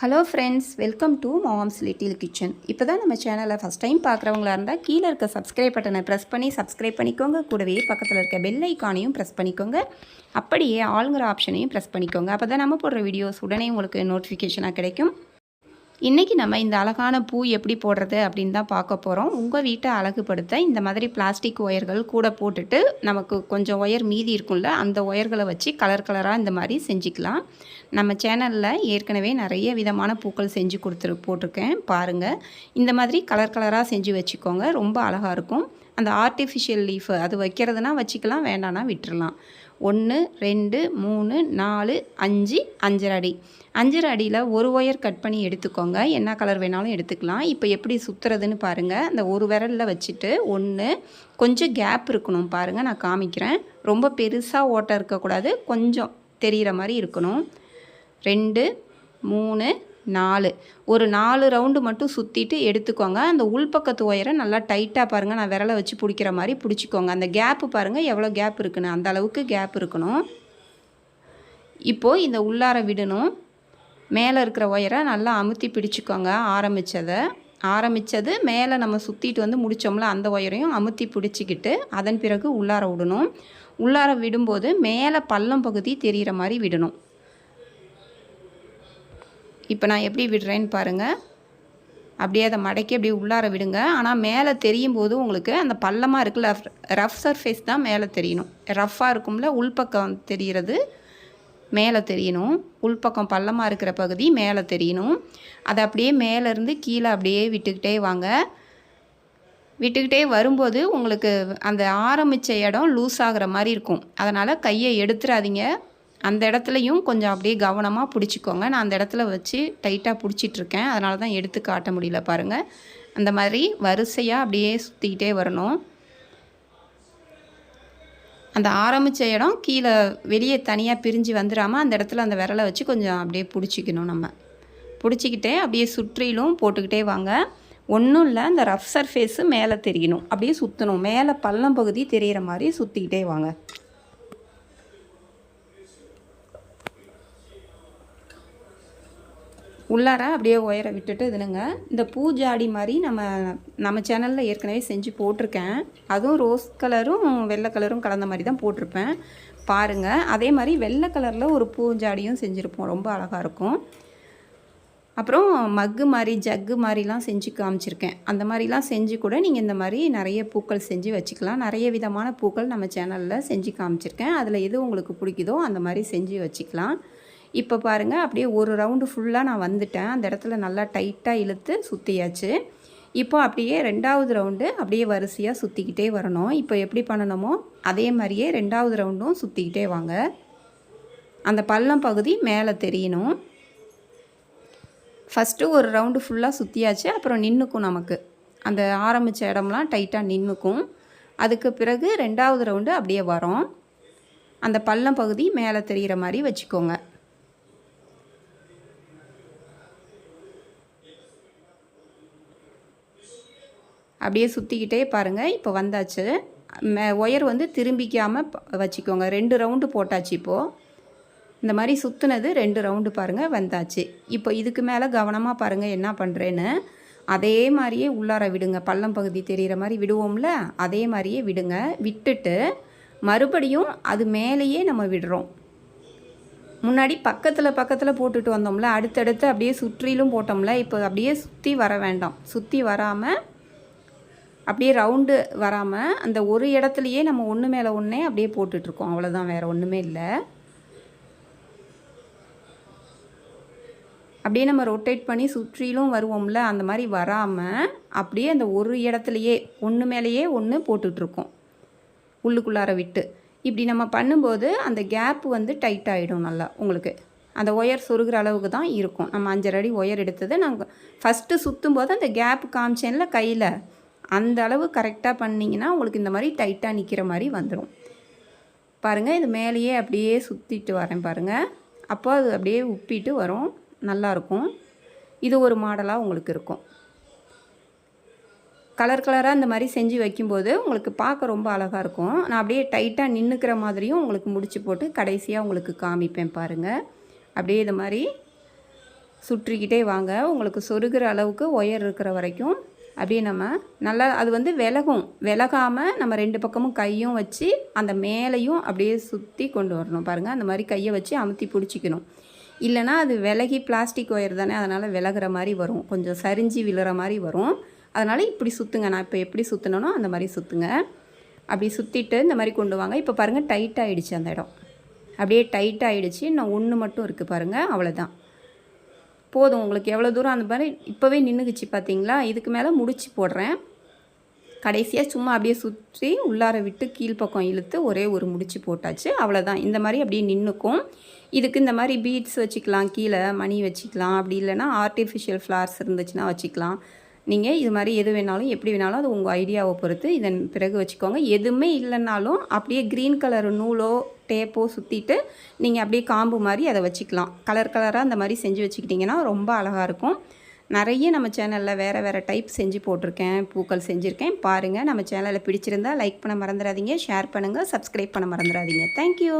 Hello friends, welcome to moms little kitchen. இப்போ தான் நம்ம சேனலை ஃபஸ்ட் டைம் பார்க்குறவங்களா இருந்தால் கீழே இருக்க சப்ஸ்கிரைப் பட்டனை ப்ரெஸ் பண்ணி சப்ஸ்கிரைப் பண்ணிக்கோங்க. கூடவே பக்கத்தில் இருக்க பெல் ஐக்கானையும் ப்ரெஸ் பண்ணிக்கோங்க. அப்படியே ஆளுங்கிற ஆப்ஷனையும் ப்ரெஸ் பண்ணிக்கோங்க. அப்போ தான் நம்ம போடுற வீடியோஸ் உடனே உங்களுக்கு நோட்டிஃபிகேஷனாக கிடைக்கும். இன்றைக்கி நம்ம இந்த அழகான பூ எப்படி போடுறது அப்படின்னு தான் பார்க்க போகிறோம். உங்கள் வீட்டை அழகுபடுத்த இந்த மாதிரி பிளாஸ்டிக் ஒயர்கள் கூட போட்டுட்டு நமக்கு கொஞ்சம் ஒயர் மீதி இருக்கும்ல, அந்த ஒயர்களை வச்சு கலர் கலராக இந்த மாதிரி செஞ்சுக்கலாம். நம்ம சேனலில் ஏற்கனவே நிறைய விதமான பூக்கள் செஞ்சு போட்டிருக்கேன் பாருங்கள். இந்த மாதிரி கலர் கலராக செஞ்சு வச்சுக்கோங்க, ரொம்ப அழகாக இருக்கும். அந்த ஆர்டிஃபிஷியல் லீஃபு அது வைக்கிறதுனா வச்சுக்கலாம், வேண்டானா விட்டுறலாம். 1 2 3 4 5 5 அடி 5 அடியில் ஒரு ஒயர் கட் பண்ணி எடுத்துக்கோங்க. என்ன கலர் வேணாலும் எடுத்துக்கலாம். இப்போ எப்படி சுற்றுறதுன்னு பாருங்கள். அந்த ஒரு விரலில் வச்சுட்டு கொஞ்சம் கேப் இருக்கணும் பாருங்கள், நான் காமிக்கிறேன். ரொம்ப பெருசாக ஓட்டை இருக்கக்கூடாது, கொஞ்சம் தெரிகிற மாதிரி இருக்கணும். 2 3 4 ஒரு 4 ரவுண்டு மட்டும் சுற்றிட்டு எடுத்துக்கோங்க. அந்த உள்பக்கத்து ஒயரை நல்லா டைட்டாக பாருங்கள், நான் விரலை வச்சு பிடிக்கிற மாதிரி பிடிச்சிக்கோங்க. அந்த கேப்பு பாருங்கள் எவ்வளோ கேப் இருக்குன்னு, அந்த அளவுக்கு கேப் இருக்கணும். இப்போது இந்த உள்ளார விடணும். மேலே இருக்கிற ஒயரை நல்லா அமுத்தி பிடிச்சிக்கோங்க. ஆரம்பித்தது மேலே நம்ம சுற்றிட்டு வந்து முடித்தோம்ல, அந்த ஒயரையும் அமுத்தி பிடிச்சிக்கிட்டு அதன் பிறகு உள்ளார விடணும். உள்ளார விடும்போது மேலே பள்ளம் பகுதி தெரிகிற மாதிரி விடணும். இப்போ நான் எப்படி விடுறேன்னு பாருங்கள். அப்படியே அதை மடக்கி அப்படியே உள்ளார விடுங்க. ஆனால் மேலே தெரியும் போது உங்களுக்கு அந்த பள்ளமாக இருக்குல்ல, ரஃப் சர்ஃபேஸ் தான் மேலே தெரியணும். ரஃப்பாக இருக்கும்ல, உள்பக்கம் தெரிகிறது மேலே தெரியணும். உள்பக்கம் பள்ளமாக இருக்கிற பகுதி மேலே தெரியணும். அதை அப்படியே மேலேருந்து கீழே அப்படியே விட்டுக்கிட்டே வாங்க. விட்டுக்கிட்டே வரும்போது உங்களுக்கு அந்த ஆரம்பித்த இடம் லூஸ் ஆகிற மாதிரி இருக்கும். அதனால் கையை எடுத்துடாதீங்க. அந்த இடத்துலையும் கொஞ்சம் அப்படியே கவனமாக பிடிச்சிக்கோங்க. நான் அந்த இடத்துல வச்சு டைட்டாக பிடிச்சிட்ருக்கேன், அதனால தான் எடுத்து காட்ட முடியல பாருங்கள். அந்த மாதிரி வரிசையாக அப்படியே சுற்றிக்கிட்டே வரணும். அந்த ஆரம்பித்த இடம் கீழே வெளியே தனியாக பிரிஞ்சு வந்துடாமல் அந்த இடத்துல அந்த விரலை வச்சு கொஞ்சம் அப்படியே பிடிச்சிக்கணும். நம்ம பிடிச்சிக்கிட்டே அப்படியே சுற்றிலும் போட்டுக்கிட்டே வாங்க. ஒன்றும் இல்லை, அந்த ரஃப் சர்ஃபேஸு மேலே தெரியணும், அப்படியே சுற்றணும். மேலே பள்ளம் பகுதி தெரிகிற மாதிரி சுற்றிக்கிட்டே வாங்க. உள்ளார அப்படியே ஒயரை விட்டுட்டு இதுனுங்க. இந்த பூஜாடி மாதிரி நம்ம சேனலில் ஏற்கனவே செஞ்சு போட்டிருக்கேன். அதுவும் ரோஸ் கலரும் வெள்ளை கலரும் கலந்த மாதிரி தான் போட்டிருப்பேன் பாருங்கள். அதே மாதிரி வெள்ளை கலரில் ஒரு பூஜாடியும் செஞ்சுருப்போம், ரொம்ப அழகாக இருக்கும். அப்புறம் மக்கு மாதிரி ஜக்கு மாதிரிலாம் செஞ்சு காமிச்சிருக்கேன். அந்த மாதிரிலாம் செஞ்சு கூட நீங்கள் இந்த மாதிரி நிறைய பூக்கள் செஞ்சு வச்சுக்கலாம். நிறைய விதமான பூக்கள் நம்ம சேனலில் செஞ்சு காமிச்சிருக்கேன். அதில் எது உங்களுக்கு பிடிக்குதோ அந்த மாதிரி செஞ்சு வச்சுக்கலாம். இப்போ பாருங்கள், அப்படியே ஒரு ரவுண்டு ஃபுல்லாக நான் வந்துட்டேன். அந்த இடத்துல நல்லா டைட்டாக இழுத்து சுற்றியாச்சு. இப்போ அப்படியே 2வது ரவுண்டு அப்படியே வரிசையாக சுற்றிக்கிட்டே வரணும். இப்போ எப்படி பண்ணணுமோ அதே மாதிரியே 2வது ரவுண்டும் சுற்றிக்கிட்டே வாங்க. அந்த பள்ளம் பகுதி மேலே தெரியணும். ஃபஸ்ட்டு ஒரு ரவுண்டு ஃபுல்லாக சுற்றியாச்சு. அப்புறம் நின்றுக்கும், நமக்கு அந்த ஆரம்பித்த இடம்லாம் டைட்டாக நின்றுக்கும். அதுக்கு பிறகு 2வது ரவுண்டு அப்படியே வரும். அந்த பள்ளம் பகுதி மேலே தெரிகிற மாதிரி வச்சுக்கோங்க. அப்படியே சுற்றிக்கிட்டே பாருங்கள். இப்போ வந்தாச்சு. ஒயர் வந்து திரும்பிக்காமல் வச்சுக்கோங்க. 2 ரவுண்டு போட்டாச்சு. இப்போது இந்த மாதிரி சுற்றுனது 2 ரவுண்டு பாருங்கள், வந்தாச்சு. இப்போ இதுக்கு மேலே கவனமாக பாருங்கள் என்ன பண்ணுறேன்னு. அதே மாதிரியே உள்ளார விடுங்க. பள்ளம் பகுதி தெரிகிற மாதிரி விடுவோம்ல, அதே மாதிரியே விடுங்க. விட்டுட்டு மறுபடியும் அது மேலேயே நம்ம விடுறோம். முன்னாடி பக்கத்தில் போட்டுட்டு வந்தோம்ல, அடுத்தடுத்து அப்படியே சுற்றிலும் போட்டோம்ல. இப்போ அப்படியே சுற்றி வர வேண்டாம். சுற்றி வராமல் அப்படியே ரவுண்டு வராமல் அந்த ஒரு இடத்துலையே நம்ம ஒன்று மேலே ஒன்றே அப்படியே போட்டுட்ருக்கோம். அவ்வளோதான், வேறு ஒன்றுமே இல்லை. அப்படியே நம்ம ரொட்டேட் பண்ணி சுற்றிலும் வருவோம்ல, அந்த மாதிரி வராமல் அப்படியே அந்த ஒரு இடத்துலையே ஒன்று மேலேயே ஒன்று போட்டுட்ருக்கோம் உள்ளுக்குள்ளார விட்டு. இப்படி நம்ம பண்ணும்போது அந்த கேப்பு வந்து டைட் ஆகிடும் நல்லா. உங்களுக்கு அந்த ஒயர் சொருகிற அளவுக்கு தான் இருக்கும். நம்ம 5 அடி ஒயர் எடுத்தது நாங்கள் ஃபஸ்ட்டு சுற்றும் போது அந்த கேப்பு காமிச்சேன்ல கையில், அந்த அளவு கரெக்டாக பண்ணிங்கன்னா உங்களுக்கு இந்த மாதிரி டைட்டாக நிற்கிற மாதிரி வந்துடும். பாருங்கள், இது மேலேயே அப்படியே சுற்றிட்டு வரேன் பாருங்கள். அப்போ அது அப்படியே உப்பிட்டு வரும், நல்லாயிருக்கும். இது ஒரு மாடலாக உங்களுக்கு இருக்கும். கலர் கலராக இந்த மாதிரி செஞ்சு வைக்கும்போது உங்களுக்கு பார்க்க ரொம்ப அழகாக இருக்கும். நான் அப்படியே டைட்டாக நின்றுக்கிற மாதிரியும் உங்களுக்கு முடிச்சு போட்டு கடைசியாக உங்களுக்கு காமிப்பேன் பாருங்கள். அப்படியே இது மாதிரி சுற்றிக்கிட்டே வாங்க. உங்களுக்கு சொருகிற அளவுக்கு ஒயர் இருக்கிற வரைக்கும் அப்படியே நம்ம நல்லா அது வந்து விலகாமல் நம்ம 2 பக்கமும் கையும் வச்சு அந்த மேலேயும் அப்படியே சுற்றி கொண்டு வரணும். பாருங்கள், அந்த மாதிரி கையை வச்சு அமுத்தி பிடிச்சிக்கணும். இல்லைனா அது விலகி பிளாஸ்டிக் ஒயர் தானே, அதனால் விலகிற மாதிரி வரும், கொஞ்சம் சரிஞ்சு விழுற மாதிரி வரும். அதனால் இப்படி சுற்றுங்க. நான் இப்போ எப்படி சுற்றினோ அந்த மாதிரி சுற்றுங்க. அப்படி சுற்றிட்டு இந்த மாதிரி கொண்டு வாங்க. இப்போ பாருங்கள், டைட் ஆகிடுச்சு அந்த இடம், அப்படியே டைட் ஆகிடுச்சு. இன்னும் ஒன்று மட்டும் இருக்குது பாருங்கள், அவ்வளோதான். போதும். உங்களுக்கு எவ்வளோ தூரம் அந்த மாதிரி இப்போவே நின்றுக்குச்சு பார்த்தீங்களா? இதுக்கு மேலே முடிச்சு போடுறேன். கடைசியாக சும்மா அப்படியே சுற்றி உள்ளார விட்டு கீழ்ப்பக்கம் இழுத்து ஒரே ஒரு முடிச்சு போட்டாச்சு. அவ்வளோதான். இந்த மாதிரி அப்படியே நின்றுக்கும். இதுக்கு இந்த மாதிரி பீட்ஸ் வச்சுக்கலாம், கீழே மணி வச்சுக்கலாம், அப்படி இல்லைனா ஆர்டிஃபிஷியல் ஃப்ளார்ஸ் இருந்துச்சுன்னா வச்சுக்கலாம். நீங்கள் இது மாதிரி எது வேணாலும் எப்படி வேணாலும் அது உங்கள் ஐடியாவை பொறுத்து இதன் பிறகு வச்சுக்கோங்க. எதுவுமே இல்லைன்னாலும் அப்படியே க்ரீன் கலர் நூலோ டேப்போ சுற்றிட்டு நீங்கள் அப்படியே காம்பு மாதிரி அதை வச்சுக்கலாம். கலர் கலராக அந்த மாதிரி செஞ்சு வச்சுக்கிட்டிங்கன்னா ரொம்ப அழகாக இருக்கும். நிறைய நம்ம சேனலில் வேறு டைப் செஞ்சு போட்டிருக்கேன், பூக்கள் செஞ்சுருக்கேன். பாருங்கள். நம்ம சேனலில் பிடிச்சிருந்தால் லைக் பண்ண மறந்துடாதீங்க, ஷேர் பண்ணுங்கள், சப்ஸ்கிரைப் பண்ண மறந்துடாதீங்க. தேங்க்யூ.